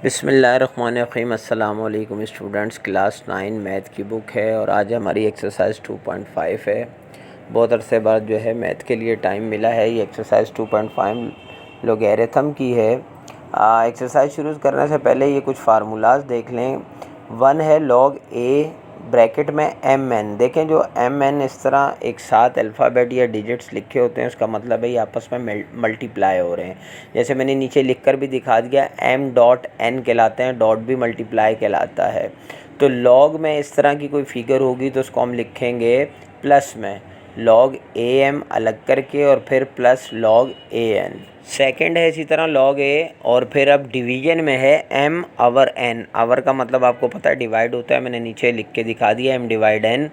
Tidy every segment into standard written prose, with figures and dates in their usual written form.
बिस्मिल्लाहिर्रहमानिर्रहीम। अस्सलाम वालेकुम स्टूडेंट्स। क्लास 9 मैथ की बुक है और आज हमारी एक्सरसाइज 2.5 है। बहुत अरसे बाद जो है मैथ के लिए टाइम मिला है। ये एक्सरसाइज 2.5 लोगैरिथम की है। एक्सरसाइज शुरू करने से पहले ये कुछ फार्मूलाज देख लें। 1 है log a ब्रैकेट में mn। देखें जो mn इस तरह एक साथ अल्फ़ाबेट या डिजिट्स लिखे होते हैं, उसका मतलब है ये आपस में मल्टीप्लाई हो रहे हैं। जैसे मैंने नीचे लिखकर भी दिखा दिया, m डॉट n कहलाते हैं, डॉट भी मल्टीप्लाई कहलाता है। तो log में इस तरह की कोई फिगर होगी तो उसको हम लिखेंगे प्लस में log am अलग करके और फिर प्लस log an। सेकंड है इसी तरह log a और फिर अब डिवीजन में है m आवर n। आवर का मतलब आपको पता है डिवाइड होता है, मैंने नीचे लिख के दिखा दिया m डिवाइड n।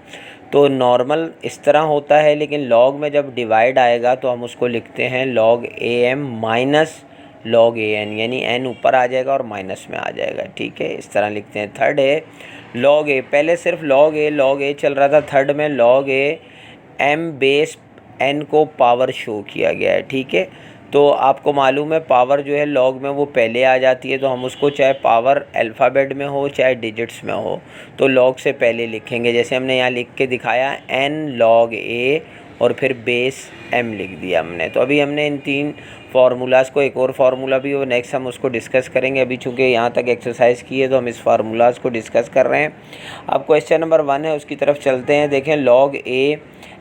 तो नॉर्मल इस तरह होता है, लेकिन log में जब डिवाइड आएगा तो हम उसको लिखते हैं log am minus log an, यानी n ऊपर आ जाएगा और माइनस में आ जाएगा। ठीक है, इस तरह लिखते हैं। थर्ड है log a, पहले सिर्फ log a चल रहा था। थर्ड में log a m base n को पावर शो किया गया है। ठीक है, तो आपको मालूम है पावर जो है log में वो पहले आ जाती है, तो हम उसको चाहे पावर अल्फ़ाबेट में हो चाहे डिजिट्स में हो तो log से पहले लिखेंगे। जैसे हमने यहाँ लिख के दिखाया n log a और फिर बेस m लिख दिया हमने। तो अभी हमने इन तीन फार्मूलाज़ को, एक और फार्मूला भी हो नेक्स्ट हम उसको डिस्कस करेंगे। अभी चूँकि यहाँ तक एक्सरसाइज की है तो हम इस फार्मूलाज़ को डिस्कस कर रहे हैं। अब क्वेश्चन नंबर 1 है, उसकी तरफ चलते हैं। देखें log a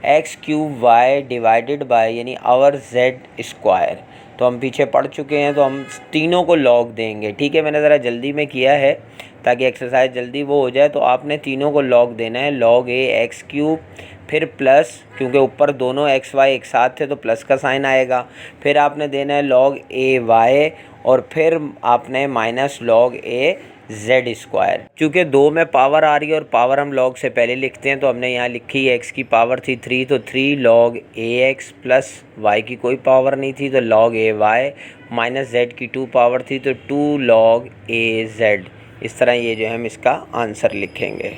X cube Y divided by यानी आवर जेड स्क्वायर। तो हम पीछे पढ़ चुके हैं, तो हम तीनों को log देंगे। ठीक है, मैंने ज़रा जल्दी में किया है ताकि एक्सरसाइज जल्दी वो हो जाए। तो आपने तीनों को log देना है। log a एक्स क्यूब, फिर प्लस, क्योंकि ऊपर दोनों एक्स वाई एक साथ थे तो प्लस का साइन आएगा। फिर आपने देना है log a वाई और फिर आपने minus log a Z square. चूँकि 2 में पावर आ रही है और पावर हम log से पहले लिखते हैं, तो हमने यहाँ लिखी एक्स की पावर थी 3, तो 3 log a x plus Y की कोई पावर नहीं थी तो log a y minus Z की 2 पावर थी तो 2 log a z। इस तरह ये जो है हम इसका आंसर लिखेंगे।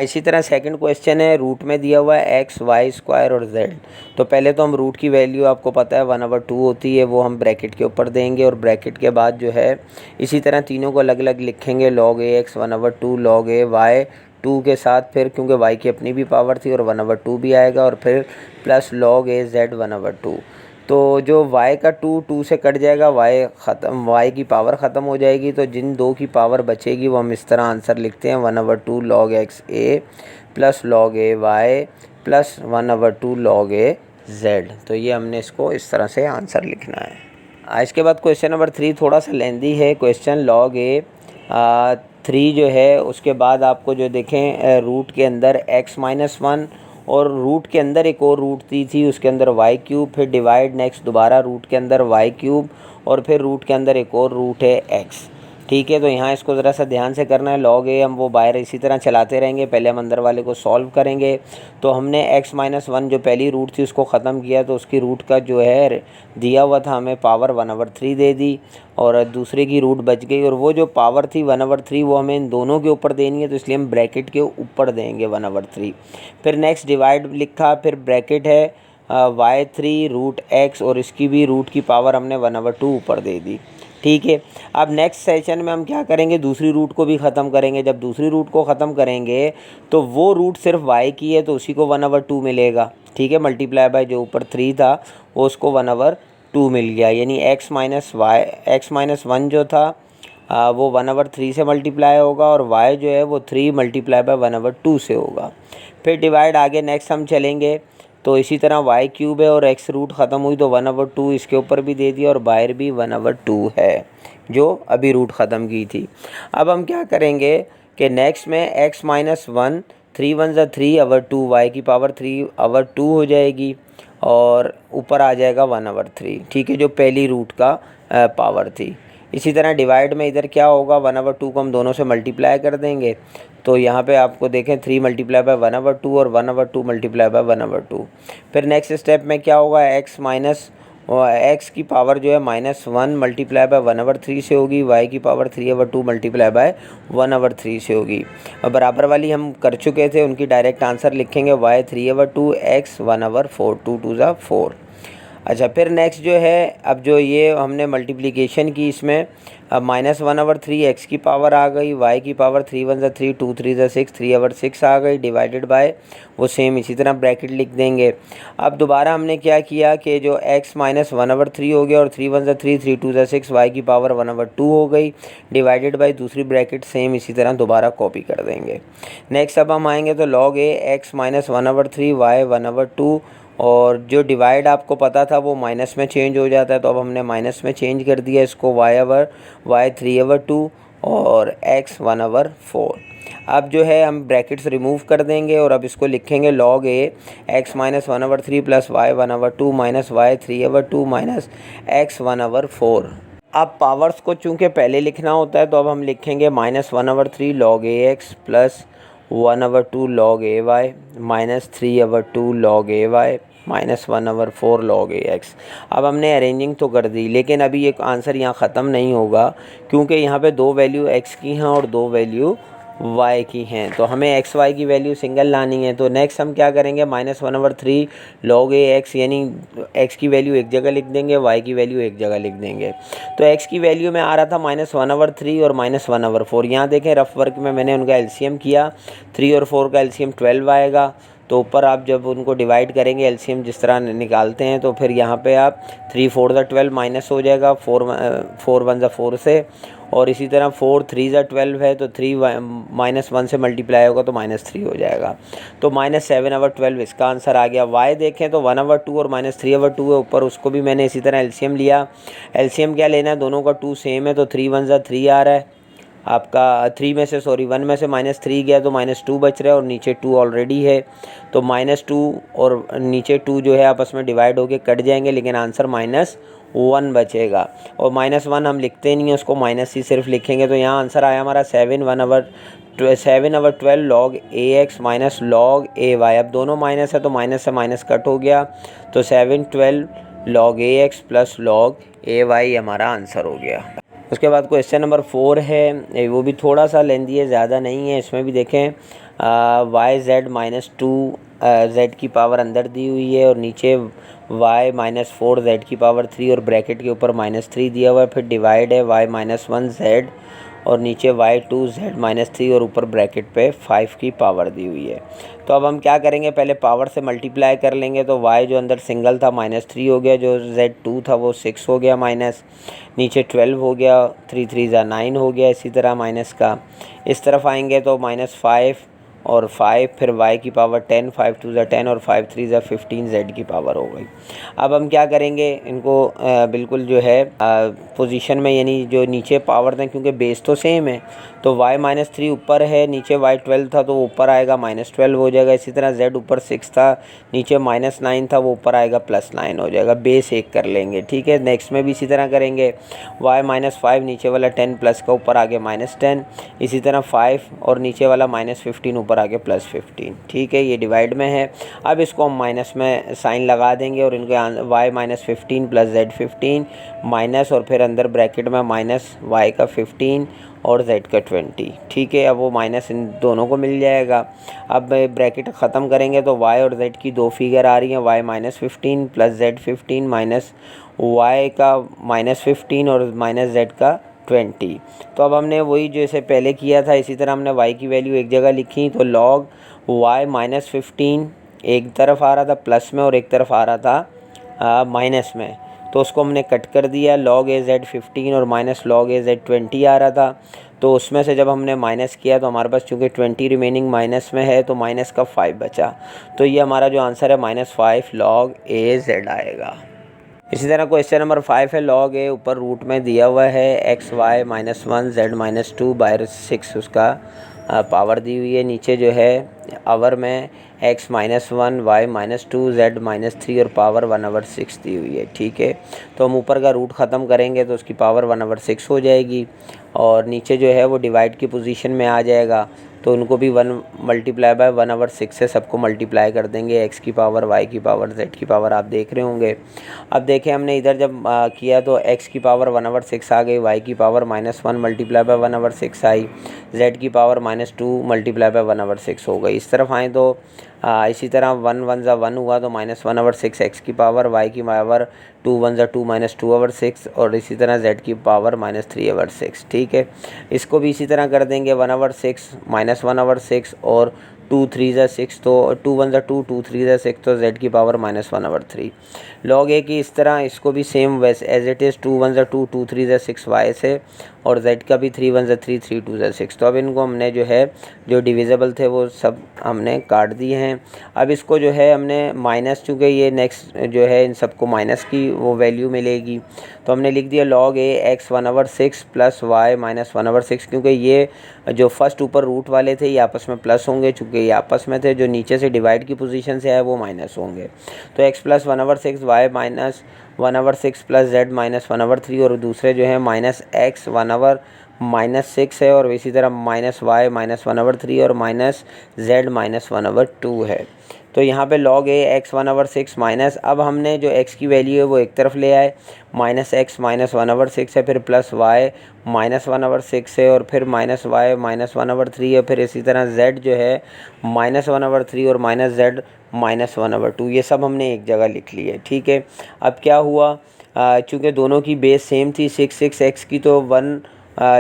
इसी तरह सेकंड क्वेश्चन है, रूट में दिया हुआ है एक्स वाई स्क्वायर और जेड। तो पहले तो हम रूट की वैल्यू आपको पता है 1/2 होती है, वो हम ब्रैकेट के ऊपर देंगे और ब्रैकेट के बाद जो है इसी तरह तीनों को अलग अलग लिखेंगे। log a x 1/2 log a y 2 के साथ, फिर क्योंकि y की अपनी भी पावर थी और 1/2 भी आएगा और फिर प्लस log a z 1/2। तो जो y का 2 से कट जाएगा, y की पावर ख़त्म हो जाएगी, तो जिन दो की पावर बचेगी वो हम इस तरह आंसर लिखते हैं 1/2 log x a plus log a y plus 1/2 log a z। तो ये हमने इसको इस तरह से आंसर लिखना है। इसके बाद क्वेश्चन नंबर 3 थोड़ा सा लेंदी है क्वेश्चन। log a 3 जो है उसके बाद आपको जो देखें रूट के अंदर x-1 और रूट के अंदर एक और रूट दी थी, उसके अंदर वाई क्यूब, फिर डिवाइड, नेक्स्ट दोबारा रूट के अंदर वाई क्यूब और फिर रूट के अंदर एक और रूट है एक्स। ठीक है, तो यहाँ इसको ज़रा सा ध्यान से करना है। log a हम वो बाहर इसी तरह चलाते रहेंगे, पहले हम अंदर वाले को सॉल्व करेंगे। तो हमने x-1 जो पहली रूट थी उसको ख़त्म किया, तो उसकी रूट का जो है दिया हुआ था हमें पावर 1/3 दे दी और दूसरे की रूट बच गई, और वो जो पावर थी 1/3 वो हमें इन दोनों के ऊपर देनी है, तो इसलिए हम ब्रैकेट के ऊपर देंगे 1/3। फिर नेक्स्ट डिवाइड लिखा, फिर ब्रैकेट है y3 रूट x और इसकी भी रूट की पावर हमने 1/2 ऊपर दे दी। ठीक है, अब नेक्स्ट सेशन में हम क्या करेंगे, दूसरी रूट को भी ख़त्म करेंगे। जब दूसरी रूट को ख़त्म करेंगे तो वो रूट सिर्फ y की है तो उसी को 1/2 मिलेगा। ठीक है, मल्टीप्लाई बाय जो ऊपर 3 था वो उसको 1/2 मिल गया, यानी x-1 जो था वो 1/3 से मल्टीप्लाई होगा और y जो है वो 3 मल्टीप्लाई बाय 1/2 से होगा। फिर डिवाइड आगे नेक्स्ट हम चलेंगे, तो इसी तरह y क्यूब है और x रूट ख़त्म हुई तो 1/2 इसके ऊपर भी दे दिया और बाहर भी 1/2 है जो अभी रूट ख़त्म की थी। अब हम क्या करेंगे कि नेक्स्ट में x-1 3 1 3/2 y की पावर 3/2 हो जाएगी और ऊपर आ जाएगा 1/3। ठीक है, जो पहली रूट का पावर थी। इसी तरह डिवाइड में इधर क्या होगा, 1/2 को हम दोनों से मल्टीप्लाई कर देंगे, तो यहाँ पे आपको देखें 3 मल्टीप्लाई बाय 1/2 और 1/2 मल्टीप्लाई बाय 1/2। फिर नेक्स्ट स्टेप में क्या होगा, x की पावर जो है -1 मल्टीप्लाई बाय 1/3 से होगी, y की पावर 3/2 मल्टीप्लाई बाय 1/3 से होगी। और बराबर वाली हम कर चुके थे, उनकी डायरेक्ट आंसर लिखेंगे y 3/2 x 1/4 2 2 ज़ा 4। अच्छा, फिर नेक्स्ट जो है, अब जो ये हमने मल्टीप्लिकेशन की, इसमें अब -1/3 एक्स की पावर आ गई, वाई की पावर 3 × 1 = 3, 2 × 3 = 6, 3/6 आ गई, डिवाइडेड बाय वो सेम इसी तरह ब्रैकेट लिख देंगे। अब दोबारा हमने क्या किया कि जो x -1/3 हो गया और 3 × 1 = 3, 3 × 2 = 6, वाई की पावर 1/2 हो गई, डिवाइडेड बाय दूसरी ब्रैकेट सेम इसी तरह दोबारा कॉपी कर देंगे। नेक्स्ट अब हम आएंगे तो log a x -1/3 y 1/2, और जो डिवाइड आपको पता था वो माइनस में चेंज हो जाता है, तो अब हमने माइनस में चेंज कर दिया इसको, y 3/2 और x 1/4। अब जो है हम ब्रैकेट्स रिमूव कर देंगे और अब इसको लिखेंगे log a x -1/3 + y 1/2 - y 3/2 - x 1/4। अब पावर्स को चूँकि पहले लिखना होता है तो अब हम लिखेंगे -1/3 log ax + 1/2 log ay - 3/2 log ay - 1/4 log ax। अब हमने अरेंजिंग तो कर दी, लेकिन अभी ये आंसर यहाँ ख़त्म नहीं होगा, क्योंकि यहाँ पे 2 वैल्यू x की हैं और 2 वैल्यू y की हैं, तो हमें x y की वैल्यू सिंगल लानी है। तो नेक्स्ट हम क्या करेंगे, -1/3 log ax, यानी x की वैल्यू एक जगह लिख देंगे, y की वैल्यू एक जगह लिख देंगे। तो x की वैल्यू में आ रहा था -1/3 और -1/4। यहाँ देखें रफ वर्क में मैंने उनका एलसीएम किया, 3 और 4 का एलसीएम 12 आएगा। तो ऊपर आप जब उनको डिवाइड करेंगे एलसीएम जिस तरह निकालते हैं, तो फिर यहाँ पे आप 3 4 = 12 माइनस हो जाएगा 4 1 = 4 से, और इसी तरह 4 3 = 12 है, तो 3 -1 से मल्टीप्लाई होगा तो -3 हो जाएगा। तो -7/12 इसका आंसर आ गया। y देखें तो 1/2 और -3/2 है ऊपर, उसको भी मैंने इसी तरह एलसीएम लिया। एलसीएम क्या लेना है, दोनों का 2 सेम है, तो 3 1 = 3 आ रहा है आपका, 3 में से 1 में से -3 गया तो -2 बच रहा है, और नीचे 2 ऑलरेडी है, तो -2 और नीचे 2 जो है आपस में डिवाइड होके कट जाएंगे, लेकिन आंसर -1 बचेगा। और -1 हम लिखते नहीं है, उसको माइनस ही सिर्फ लिखेंगे। तो यहाँ आंसर आया हमारा 7/12 log ax - log ay। अब दोनों माइनस है तो माइनस से माइनस कट हो गया, तो 7/12 log ax + log ay हमारा आंसर हो गया। उसके बाद क्वेश्चन नंबर 4 है, वो भी थोड़ा सा लेंदी है, ज़्यादा नहीं है। इसमें भी देखें yz -2 z की पावर अंदर दी हुई है, और नीचे y -4 z की पावर 3, और ब्रैकेट के ऊपर -3 दिया हुआ है। फिर डिवाइड है y -1 z, और नीचे y2 z -3, और ऊपर ब्रैकेट पे 5 की पावर दी हुई है। तो अब हम क्या करेंगे, पहले पावर से मल्टीप्लाई कर लेंगे। तो y जो अंदर सिंगल था -3 हो गया, जो z2 था वो 6 हो गया माइनस, नीचे 12 हो गया, 3 3 = 9 हो गया, इसी तरह माइनस का इस तरफ आएंगे तो -5 और 5, फिर y की पावर 10, 5 2 = 10 और 5 3 = 15 z की पावर हो गई। अब हम क्या करेंगे, इनको बिल्कुल जो है पोजीशन में, यानी जो नीचे पावर दें, क्योंकि बेस तो सेम है, तो y -3 ऊपर है, नीचे y 12 था तो वो ऊपर आएगा -12 हो जाएगा। इसी तरह z ऊपर 6 था, नीचे -9 था, वो ऊपर आएगा +9 हो जाएगा। बेस 1 कर लेंगे, ठीक है। नेक्स्ट में भी इसी तरह करेंगे, y -5 नीचे वाला 10 प्लस का ऊपर आगे -10, इसी तरह 5 और नीचे वाला -15 ऊपर आगे +15, ठीक है। ये डिवाइड में है। अब इसको हम माइनस में साइन लगा देंगे, और इनके y -15 + z 15 माइनस, और फिर अंदर ब्रैकेट में -y का 15 और z का 20, ठीक है। अब वो माइनस इन दोनों को मिल जाएगा। अब ब्रैकेट ख़त्म करेंगे तो y और z की 2 फिगर आ रही हैं, y -15 + z 15 माइनस y का -15 और -z का 20। तो अब हमने वही जैसे पहले किया था, इसी तरह हमने y की वैल्यू एक जगह लिखी, तो log y -15 एक तरफ आ रहा था प्लस में और एक तरफ आ रहा था माइनस में, तो उसको हमने कट कर दिया। log az 15 और -log az 20 आ रहा था, तो उसमें से जब हमने माइनस किया तो हमारे पास चूँकि 20 रिमेनिंग माइनस में है, तो माइनस का 5 बचा। तो ये हमारा जो आंसर है -5 log az आएगा। इसी तरह क्वेश्चन नंबर 5 है, log a ऊपर रूट में दिया हुआ है, x y -1 z -2 बाय 6 उसका पावर दी हुई है। नीचे जो है आवर में x -1 y -2 z -3 और पावर 1/6 दी हुई है, ठीक है। तो हम ऊपर का रूट ख़त्म करेंगे तो उसकी पावर 1/6 हो जाएगी, और नीचे जो है वो डिवाइड की पोजीशन में आ जाएगा, तो उनको भी 1 × 1/6 से सबको मल्टीप्लाई कर देंगे। x की पावर, y की पावर, z की पावर आप देख रहे होंगे। अब देखें हमने इधर जब किया तो x की पावर 1/6 आ गई, y की पावर -1 × 1/6 आई, z की पावर -2 × 1/6 हो गई। इस तरफ आएँ तो इसी तरह 1 1 ज़ा 1 हुआ तो -1/6 एक्स की पावर, y की पावर 2 1 ज़ा 2 -2/6 और इसी तरह z की पावर -3/6। ठीक है, इसको भी इसी तरह कर देंगे 1/6 -1/6 और 2 3 ज़ा 6 तो 2 1 ज़ा 2 2 3 ज़ा 6 तो z की पावर -1/3। log a की इस तरह इसको भी सेम वैसे एज इट इज़ 2 1 ज़ा 2 2 3 ज़ा 6 y से और z का भी 3 1 ज़ा 3 3 2 ज़ा 6। तो अब इनको हमने जो है जो डिविजिबल थे वो सब हमने काट दिए हैं। अब इसको जो है हमने माइनस, चूँकि ये नेक्स्ट जो है इन सबको माइनस की वो वैल्यू मिलेगी तो हमने लिख दिया log a x 1/6 plus y -1/6, क्योंकि ये जो फर्स्ट ऊपर रूट वाले थे ये आपस में प्लस होंगे, चूँकि ये आपस में थे, जो नीचे से डिवाइड की पोजीशन से आए वो माइनस होंगे। तो x plus 1/6 y -1/6 plus z -1/3 और दूसरे जो है -x 1/6 है और इसी तरह -y -1/3 और -z -1/2 है। तो यहाँ पे log a x 1/6 माइनस, अब हमने जो x की वैल्यू है वो एक तरफ ले आए, -x -1/6 है, फिर प्लस y -1/6 है और फिर -y -1/3 है, फिर इसी तरह z जो है -1/3 और -z -1/2, ये सब हमने एक जगह लिख लिए। ठीक है, अब क्या हुआ, चूँकि दोनों की बेस सेम थी 6 x की, तो 1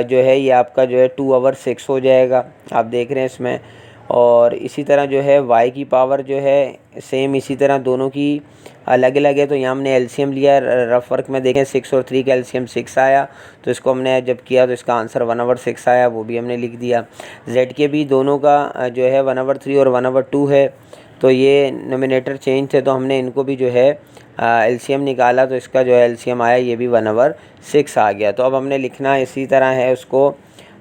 जो है ये आपका जो है 2/6 हो जाएगा, आप देख रहे हैं इसमें। और इसी तरह जो है y की पावर जो है सेम इसी तरह दोनों की अलग अलग है, तो यहाँ हमने एलसीएम लिया, रफ वर्क में देखें 6 और 3 का एलसीएम 6 आया, तो इसको हमने जब किया तो इसका आंसर 1/6 आया, वो भी हमने लिख दिया। z के भी दोनों का जो है 1/3 और 1/2 है, तो ये नोमिनेटर चेंज थे तो हमने इनको भी जो है एलसीएम निकाला, तो इसका जो है एलसीएम आया, ये भी 1/6 आ गया। तो अब हमने लिखना इसी तरह है उसको,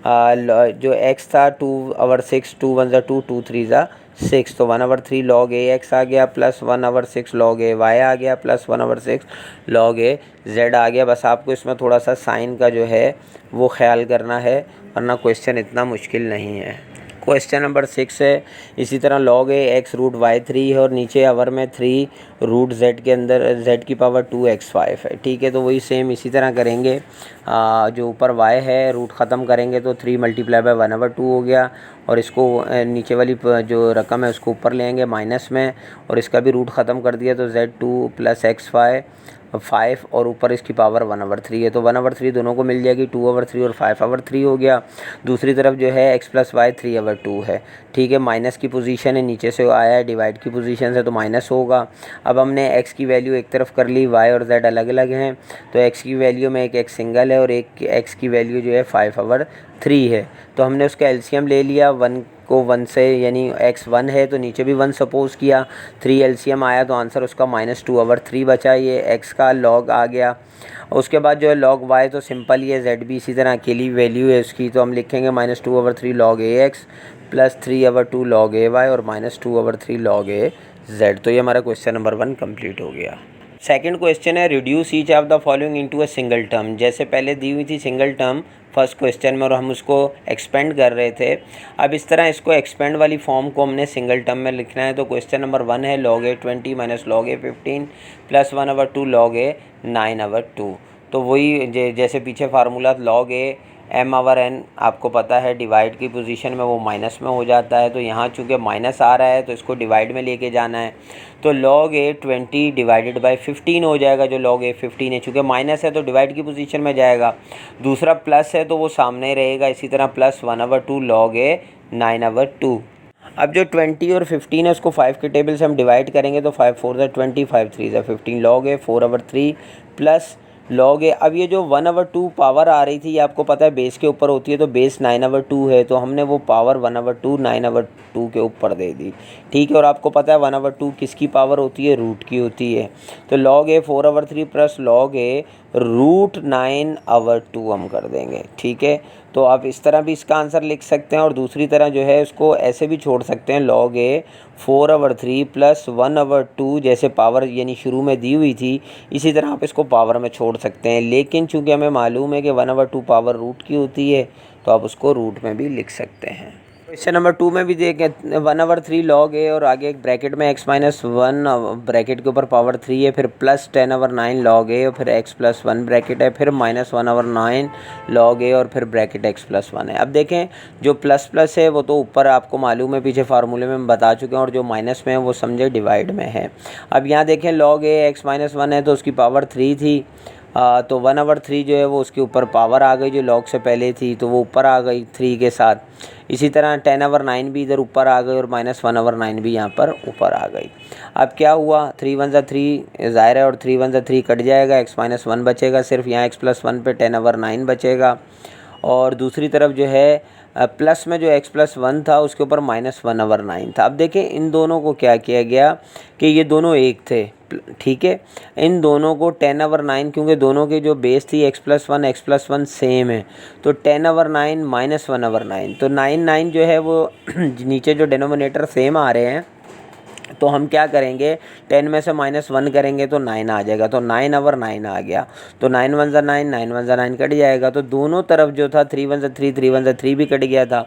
जो x था 2/6 2 1 ज़ा 2 2 3 ज़ा 6, तो 1/3 log a x आ गया प्लस 1/6 log a y आ गया प्लस 1/6 log a z आ गया। बस आपको इसमें थोड़ा सा साइन का जो है वो ख्याल करना है, वरना क्वेश्चन इतना मुश्किल नहीं है। क्वेश्चन नंबर 6 है, इसी तरह log a x root y3 है और नीचे अवर में 3 रूट z के अंदर z की पावर 2x5 है। ठीक है, तो वही सेम इसी तरह करेंगे, जो ऊपर y है रूट ख़त्म करेंगे तो 3 × 1/2 हो गया और इसको नीचे वाली जो रकम है उसको ऊपर लेंगे माइनस में और इसका भी रूट ख़त्म कर दिया तो z2 + x5 और ऊपर इसकी पावर 1/3 है, तो 1/3 दोनों को मिल जाएगी, 2/3 और 5/3 हो गया। दूसरी तरफ जो है x + y 3/2 है। ठीक है, माइनस की पोजीशन है, नीचे से आया है डिवाइड की पोजीशन से तो माइनस होगा। अब हमने x की वैल्यू एक तरफ कर ली, y और z अलग अलग हैं, तो x की वैल्यू में एक x सिंगल है और एक x की वैल्यू जो है 5/3 है, तो हमने उसका एलसीएम ले लिया 1 को 1 से, यानी x 1 है तो नीचे भी 1 सपोज़ किया, 3 एलसीएम आया तो आंसर उसका -2/3 बचा, ये x का log आ गया। उसके बाद जो है log y तो सिंपल ही है, z भी इसी तरह अकेली वैल्यू है उसकी, तो हम लिखेंगे -2/3 log ax plus 3/2 log ay और -2/3 log az। तो ये हमारा क्वेश्चन नंबर 1 कंप्लीट हो गया। सेकंड क्वेश्चन है, reduce each of the following into a single term. जैसे पहले दी हुई थी सिंगल टर्म फर्स्ट क्वेश्चन में और हम उसको एक्सपेंड कर रहे थे, अब इस तरह इसको एक्सपेंड वाली फॉर्म को हमने सिंगल टर्म में लिखना है। तो क्वेश्चन नंबर 1 है log a 20 - log a 15 plus 1/2 log a 9/2। तो वही जैसे पीछे फार्मूला log a m/n आपको पता है डिवाइड की पोजीशन में वो माइनस में हो जाता है, तो यहाँ चूँकि माइनस आ रहा है तो इसको डिवाइड में लेके जाना है, तो log a 20 डिवाइडेड बाय 15 हो जाएगा, जो log a 15 है, चूँकि माइनस है तो डिवाइड की पोजीशन में जाएगा, दूसरा प्लस है तो वो सामने रहेगा, इसी तरह प्लस 1/2 log a 9/2। अब जो 20 और 15 है उसको 5 के टेबल से हम डिवाइड करेंगे तो 5 4 ज़ा 20 5 3 ज़ा 15 log a 4/3 plus log a। अब ये जो 1/2 पावर आ रही थी ये आपको पता है बेस के ऊपर होती है, तो बेस 9/2 है तो हमने वो पावर 1/2 9/2 के ऊपर दे दी। ठीक है, और आपको पता है 1/2 किसकी पावर होती है, रूट की होती है, तो log a 4/3 plus log a root 9/2 हम कर देंगे। ठीक है, तो आप इस तरह भी इसका आंसर लिख सकते हैं और दूसरी तरह जो है उसको ऐसे भी छोड़ सकते हैं, log a 4/3 प्लस 1/2 जैसे पावर यानी शुरू में दी हुई थी इसी तरह आप इसको पावर में छोड़ सकते हैं, लेकिन चूंकि हमें मालूम है कि 1/2 पावर रूट की होती है तो आप उसको रूट में भी लिख सकते हैं। क्वेश्चन नंबर 2 में भी देखें 1/3 log a और आगे एक ब्रैकेट में x-1 ब्रैकेट के ऊपर पावर 3 है, फिर प्लस 10/9 log a और फिर x+1 ब्रैकेट है, फिर -1/9 log a और फिर ब्रैकेट x+1 है। अब देखें जो प्लस प्लस है वो तो ऊपर आपको मालूम है, पीछे फार्मूले में हम बता चुके हैं, और जो माइनस में है वो समझे डिवाइड में है। अब यहाँ देखें log a x-1 है तो उसकी पावर 3 थी, तो 1/3 जो है वो उसके ऊपर पावर आ गई जो log से पहले थी, तो वो ऊपर आ गई 3 के साथ। इसी तरह 10/9 भी इधर ऊपर आ गई और -1/9 भी यहाँ पर ऊपर आ गई। अब क्या हुआ, 3 1 3 ज़ाहिर है और 3 1 3 कट जाएगा, x-1 बचेगा, सिर्फ यहाँ x+1 पे 10/9 बचेगा। और दूसरी तरफ जो है प्लस में जो x+1 था उसके ऊपर -1/9 था। अब देखें इन दोनों को क्या किया गया कि ये दोनों एक थे, ठीक है, इन दोनों को 10/9, क्योंकि दोनों की जो बेस थी x+1 सेम है, तो 10/9 -1/9, तो 9 जो है वो नीचे जो डिनोमिनेटर सेम आ रहे हैं, तो हम क्या करेंगे 10 में से -1 करेंगे तो 9 आ जाएगा, तो 9/9 आ गया, तो 9 1 9 9 1 9 कट जाएगा, तो दोनों तरफ जो था 3 1 3 3 1 3 भी कट गया था,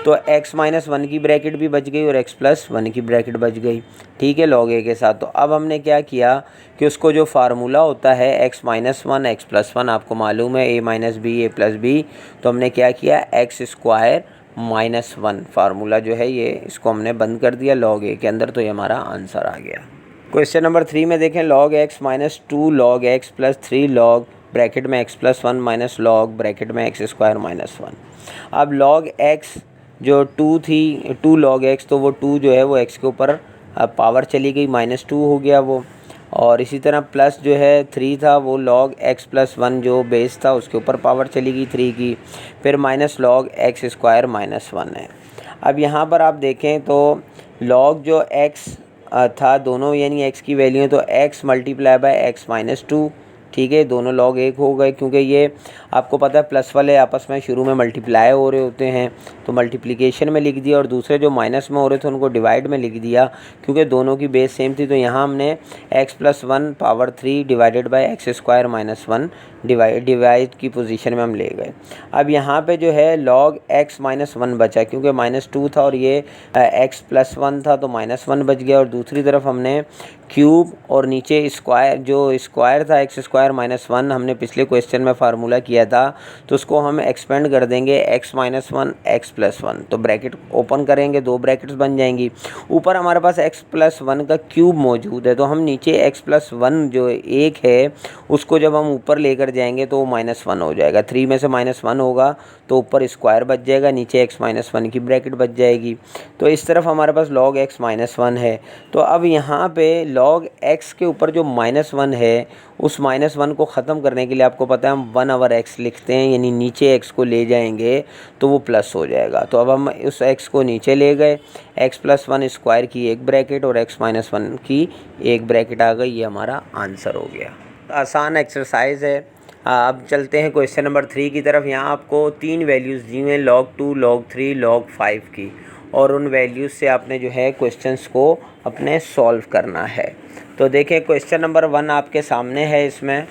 तो x-1 की ब्रैकेट भी बच गई और x+1 की ब्रैकेट बच गई, ठीक है, log a के साथ। तो अब हमने क्या किया कि उसको जो फार्मूला होता है x-1 x+1 आपको मालूम है a - b a + b, तो हमने क्या किया x² -1 फार्मूला जो है ये इसको हमने बंद कर दिया log a के अंदर, तो ये हमारा आंसर आ गया। क्वेश्चन नंबर 3 में देखें log x - 2 log x + 3 log bracket में x+1 माइनस log ब्रैकेट में x² -1। अब log x जो 2 थी 2 log x, तो वो 2 जो है वो x के ऊपर पावर चली गई, -2 हो गया वो, और इसी तरह प्लस जो है 3 था वो log x+1 जो बेस था उसके ऊपर पावर चली गई 3 की, फिर माइनस log x² -1 है। अब यहाँ पर आप देखें तो log जो x था दोनों यानी x की वैल्यू है, तो x × x - 2, ठीक है, दोनों log 1 हो गए, क्योंकि ये आपको पता है प्लस वाले आपस में शुरू में मल्टीप्लाई हो रहे होते हैं, तो मल्टीप्लिकेशन में लिख दिया, और दूसरे जो माइनस में हो रहे थे उनको डिवाइड में लिख दिया, क्योंकि दोनों की बेस सेम थी, तो यहाँ हमने x+1 power 3 divided by x² -1 divide की पोजीशन में हम ले गए। अब यहाँ पे जो है log x -1 बचा, क्योंकि -2 था और ये x+1 था, तो -1 बच गया, और दूसरी तरफ हमने क्यूब और नीचे स्क्वायर, जो स्क्वायर था x² -1 हमने पिछले क्वेश्चन में फार्मूला किया था, तो उसको हम एक्सपेंड कर देंगे x - 1 x+1, तो ब्रैकेट ओपन करेंगे, 2 ब्रैकेट्स बन जाएंगी। ऊपर हमारे पास x+1 का क्यूब मौजूद है, तो हम नीचे x+1 जो 1 है उसको जब हम ऊपर लेकर जाएंगे तो वो -1 हो जाएगा, 3 में से -1 होगा तो ऊपर स्क्वायर बच जाएगा, नीचे x - 1 की ब्रैकेट बच जाएगी। तो इस तरफ हमारे पास log x - 1 है, तो अब यहाँ पे log x के ऊपर जो -1 है उस -1 को ख़त्म करने के लिए आपको पता है हम 1/x लिखते हैं, यानी नीचे x को ले जाएंगे तो वो प्लस हो जाएगा। तो अब हम उस x को नीचे ले गए, x+1 स्क्वायर की एक ब्रैकेट और x - 1 की एक ब्रैकेट आ गई, ये हमारा आंसर हो गया। आसान एक्सरसाइज है। अब चलते हैं क्वेश्चन नंबर 3 की तरफ। यहाँ आपको 3 वैल्यूज़ दी हुई log 2 log 3 log 5 की, और उन वैल्यूज़ से आपने जो है क्वेश्चंस को अपने सॉल्व करना है। तो देखें क्वेश्चन नंबर 1 आपके सामने है, इसमें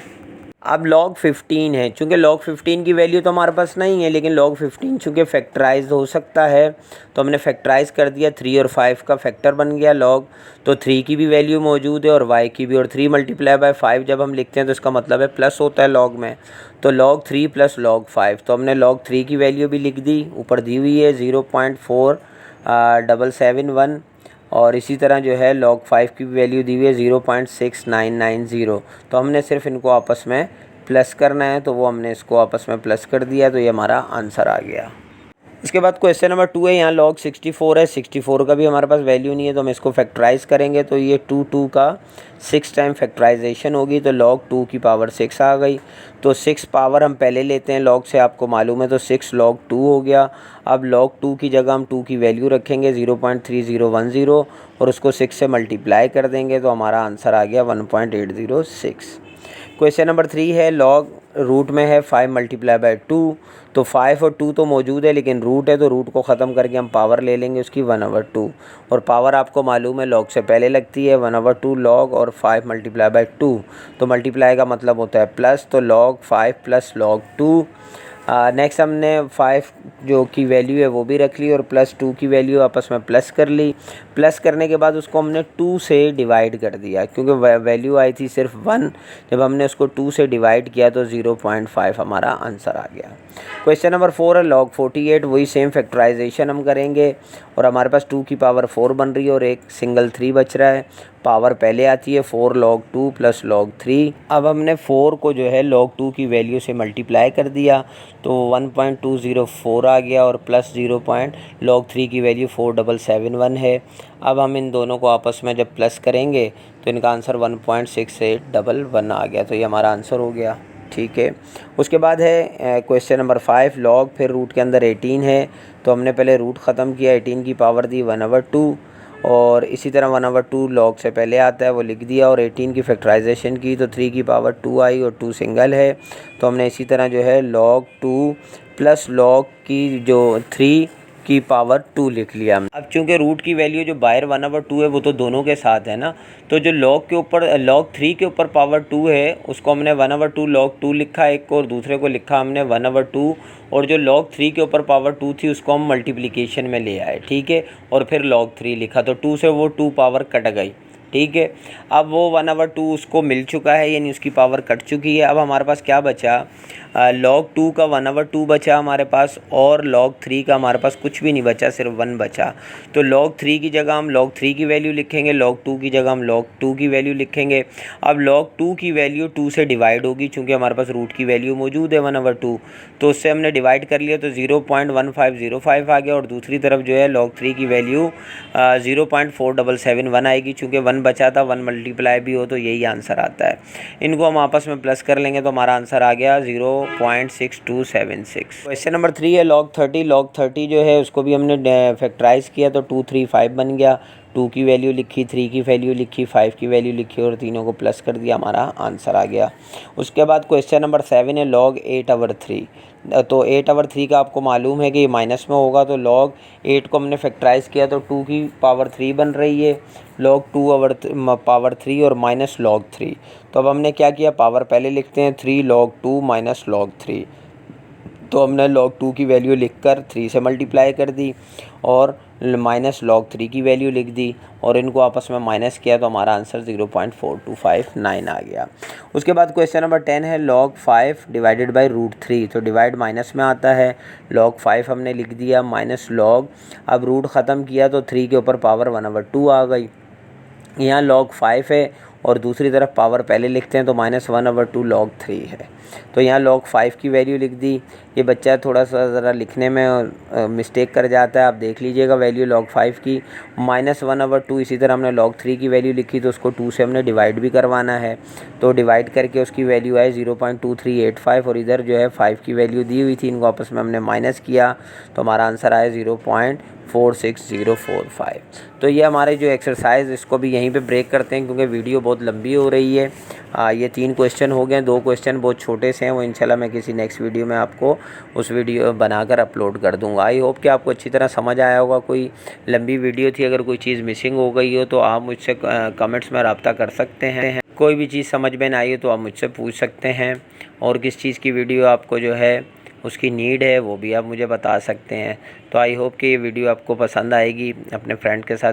अब log 15 है, चूँकि log 15 की वैल्यू तो हमारे पास नहीं है, लेकिन log 15 चूँकि फैक्टराइज हो सकता है तो हमने फैक्टराइज कर दिया, 3 और 5 का फैक्टर बन गया log, तो 3 की भी वैल्यू मौजूद है और y की भी, और 3 × 5 जब हम लिखते हैं तो इसका मतलब है प्लस होता है log में, तो log 3 + log 5, तो हमने log 3 की वैल्यू भी लिख दी, ऊपर दी हुई है 0.4771, और इसी तरह जो है log 5 की वैल्यू दी हुई है 0.6990, तो हमने सिर्फ इनको आपस में प्लस करना है, तो वो हमने इसको आपस में प्लस कर दिया, तो ये हमारा आंसर आ गया। इसके बाद क्वेश्चन नंबर 2 है, यहाँ log 64 है, 64 का भी हमारे पास वैल्यू नहीं है, तो हम इसको फैक्टराइज करेंगे, तो ये 2 का 6 टाइम फैक्टराइजेशन होगी, तो log 2 की पावर 6 आ गई, तो 6 पावर हम पहले लेते हैं log से, आपको मालूम है, तो 6 log 2 हो गया। अब log 2 की जगह हम 2 की वैल्यू रखेंगे 0.3010 और उसको 6 से मल्टीप्लाई कर देंगे, तो हमारा आंसर आ गया 1.806। क्वेश्चन नंबर 3 है, log रूट में है 5 × 2, तो 5 और 2 तो मौजूद है, लेकिन रूट है तो रूट को ख़त्म करके हम पावर ले लेंगे उसकी 1/2, और पावर आपको मालूम है log से पहले लगती है, 1/2 log और 5 × 2, तो मल्टीप्लाई का मतलब होता है प्लस, तो log 5 + log 2 नेक्स्ट हमने 5 जो की वैल्यू है वो भी रख ली और +2 की वैल्यू आपस में प्लस कर ली। प्लस करने के बाद उसको हमने 2 से डिवाइड कर दिया, क्योंकि वैल्यू आई थी सिर्फ 1। जब हमने उसको 2 से डिवाइड किया तो 0.5 हमारा आंसर आ गया। क्वेश्चन नंबर 4 है log 48। वही सेम फैक्टराइजेशन हम करेंगे और हमारे पास 2 की पावर 4 बन रही है और एक सिंगल 3 बच रहा है। पावर पहले आती है 4 log 2 + log 3। अब हमने 4 को जो है log 2 की वैल्यू से मल्टीप्लाई कर दिया तो 1.204 आ गया और प्लस 0. log 3 की वैल्यू 4771 है। अब हम इन दोनों को आपस में जब प्लस करेंगे तो इनका आंसर 1.6811 आ गया। तो ये हमारा आंसर हो गया। ठीक है, उसके बाद है क्वेश्चन नंबर 5 log, फिर रूट के अंदर 18 है तो हमने पहले रूट ख़त्म किया, 18 की पावर दी 1/2 और इसी तरह 1/2 log से पहले आता है वो लिख दिया और 18 की फैक्टराइजेशन की तो 3 की पावर 2 आई और 2 सिंगल है। तो हमने इसी तरह जो है log 2 + log की जो 3 की पावर 2 लिख लिया। अब चूंकि रूट की वैल्यू जो बाहर 1/2 है वो तो दोनों के साथ है ना, तो जो log के ऊपर log 3 के ऊपर पावर 2 है उसको हमने 1/2 log 2 लिखा एक को और दूसरे को लिखा हमने 1/2 और जो log 3 के ऊपर पावर 2 थी उसको हम मल्टीप्लिकेशन में ले आए। ठीक है, और फिर log 3 लिखा तो 2 से वो 2 पावर कट गई। ठीक है, अब वो 1/2 उसको मिल चुका है यानी उसकी पावर कट चुकी है। अब हमारे पास क्या बचा, log 2 का 1/2 बचा हमारे पास और log 3 का हमारे पास कुछ भी नहीं बचा, सिर्फ 1 बचा। तो log 3 की जगह हम log 3 की वैल्यू लिखेंगे, log 2 की जगह हम log 2 की वैल्यू लिखेंगे। अब log 2 की वैल्यू 2 से डिवाइड होगी, चूँकि हमारे पास रूट की वैल्यू मौजूद है 1/2 तो उससे हमने डिवाइड कर लिया तो 0.1505 आ गया और दूसरी तरफ जो है log 3 की वैल्यू 0.4771 आएगी। चूँकि 1 बचा था, 1 मल्टीप्लाई भी हो तो यही आंसर आता है। इनको हम आपस में प्लस कर लेंगे तो हमारा आंसर आ गया 0.6276। क्वेश्चन नंबर 3 है log 30। log 30 जो है उसको भी हमने फैक्टराइज किया तो 235 बन गया। 2 की वैल्यू लिखी, 3 की वैल्यू लिखी, 5 की वैल्यू लिखी और तीनों को प्लस कर दिया, हमारा आंसर आ गया। उसके बाद क्वेश्चन नंबर 7 है log 8/3। तो 8/3 का आपको मालूम है कि ये माइनस में होगा तो log 8 को हमने फैक्टराइज किया तो 2 की पावर 3 बन रही है, log 2/3 और माइनस log 3। तो अब हमने क्या किया, पावर पहले लिखते हैं 3 log 2 माइनस log 3। तो हमने log 2 की वैल्यू लिखकर 3 से मल्टीप्लाई कर दी और माइनस log 3 की वैल्यू लिख दी और इनको आपस में माइनस किया तो हमारा आंसर 0.4259 आ गया। उसके बाद क्वेश्चन नंबर 10 है log 5 डिवाइडेड बाई √3। तो डिवाइड माइनस में आता है, log 5 हमने लिख दिया माइनस log, अब रूट ख़त्म किया तो 3 के ऊपर पावर 1/2 आ गई। यहाँ log 5 है और दूसरी तरफ पावर पहले लिखते हैं तो -1/2 log 3 है। तो यहाँ log 5 की वैल्यू लिख दी। ये बच्चा थोड़ा सा ज़रा लिखने में मिस्टेक कर जाता है, आप देख लीजिएगा वैल्यू log 5 की -1/2। इसी तरह हमने log 3 की वैल्यू लिखी तो उसको 2 से हमने डिवाइड भी करवाना है तो डिवाइड करके उसकी वैल्यू आए 0.2385 और इधर जो है 5 की वैल्यू दी हुई थी, इनको आपस में हमने माइनस किया तो हमारा आंसर आया 0.46045। तो ये हमारे जो एक्सरसाइज इसको भी यहीं पे ब्रेक करते हैं क्योंकि वीडियो बहुत लंबी हो रही है। ये 3 क्वेश्चन हो गए, 2 क्वेश्चन बहुत छोटे से हैं, वो इंशाल्लाह मैं किसी नेक्स्ट वीडियो में आपको उस वीडियो बनाकर अपलोड कर दूंगा। आई होप कि आपको अच्छी तरह समझ आया होगा। कोई लंबी वीडियो थी, अगर कोई चीज़ मिसिंग हो गई हो तो आप मुझसे कमेंट्स में रब्ता कर सकते हैं। कोई भी चीज़ समझ में ना आई हो तो आप मुझसे पूछ सकते हैं और किस चीज़ की वीडियो आपको जो है उसकी नीड है वो भी आप मुझे बता सकते हैं। तो आई होप कि ये वीडियो आपको पसंद आएगी, अपने फ्रेंड के साथ